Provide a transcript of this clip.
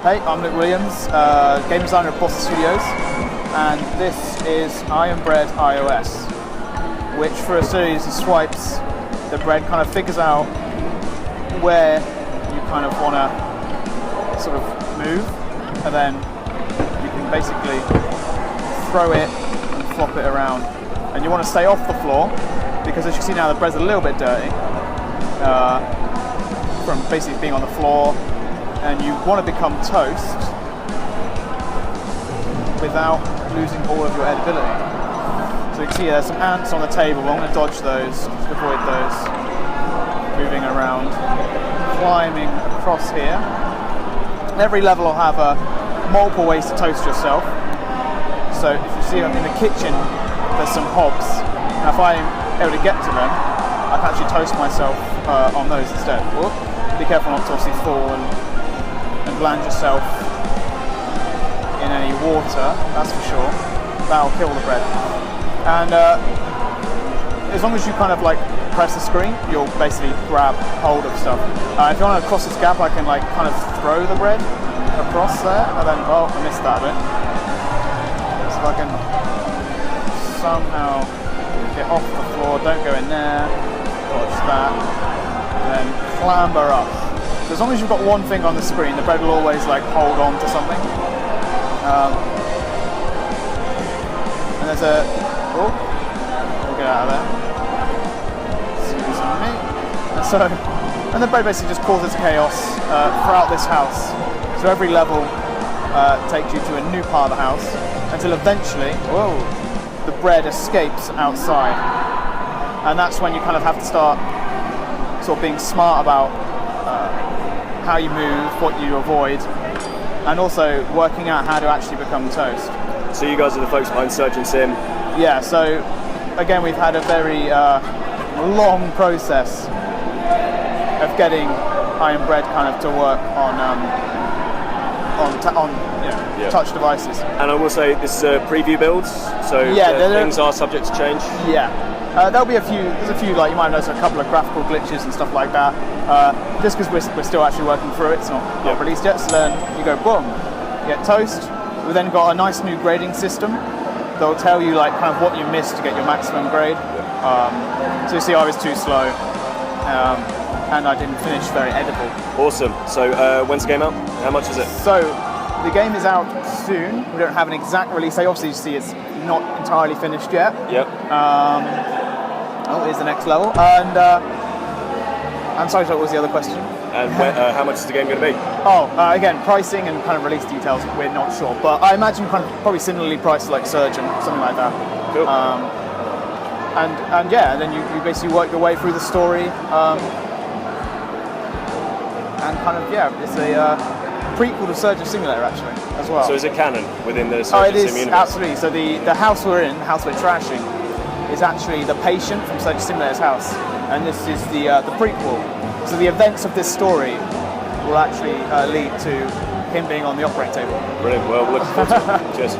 Hey, I'm Luke Williams, game designer at Boss Studios, and this is Bread iOS, which for a series of swipes, the bread kind of figures out where you kind of want to sort of move, and then you can basically throw it and flop it around. And you want to stay off the floor, because as you see now, the bread's a little bit dirty from basically being on the floor, and you want to become toast without losing all of your edibility. So you can see there's some ants on the table. I'm going to dodge those, avoid those, moving around, climbing across here. And every level will have multiple ways to toast yourself. So if you see in the kitchen, there's some hobs. Now if I'm able to get to them, I can actually toast myself on those instead. Whoop. Be careful not to obviously fall and land yourself in any water, that's for sure. That'll kill the bread. And as long as you kind of like press the screen, you'll basically grab hold of stuff. If you want to cross this gap, I can like kind of throw the bread across there, and then, oh, I missed that bit. So if I can somehow get off the floor, don't go in there, dodge that, and then clamber up. So as long as you've got one finger on the screen, the bread will always like hold on to something. And there's a, oh, we'll get out of there. Excuse me. And the bread basically just causes chaos throughout this house. So every level takes you to a new part of the house until eventually, whoa, the bread escapes outside. And that's when you kind of have to start sort of being smart about how you move, what you avoid, and also working out how to actually become toast. So you guys are the folks behind Surgeon Sim? Yeah, so again we've had a very long process of getting Bread kind of to work on touch devices. And I will say this is a preview build, so things are subject to change? Yeah. There'll be there's a few, like you might notice, a couple of graphical glitches and stuff like that, just because we're still actually working through it, it's not released yet, so then you go boom, you get toast. We've then got a nice new grading system that'll tell you like kind of what you missed to get your maximum grade. So you see I was too slow, and I didn't finish very edible. Awesome. So when's the game out? How much is it? So the game is out soon. We don't have an exact release date. Obviously you see it's not entirely finished yet. Yep. Here's the next level. And I'm sorry, what was the other question? And how much is the game going to be? Again, pricing and kind of release details, we're not sure. But I imagine kind of probably similarly priced like Surgeon, something like that. Cool. And then you basically work your way through the story. And kind of, it's a prequel to Surgeon Simulator actually, as well. So is it canon within the Surgeon Sim universe? Absolutely. So the house we're in, the house we're trashing, is actually the patient from Surgeon Simulator's house, and this is the prequel. So the events of this story will actually lead to him being on the operating table. Brilliant. Well, looking forward to it. Cheers.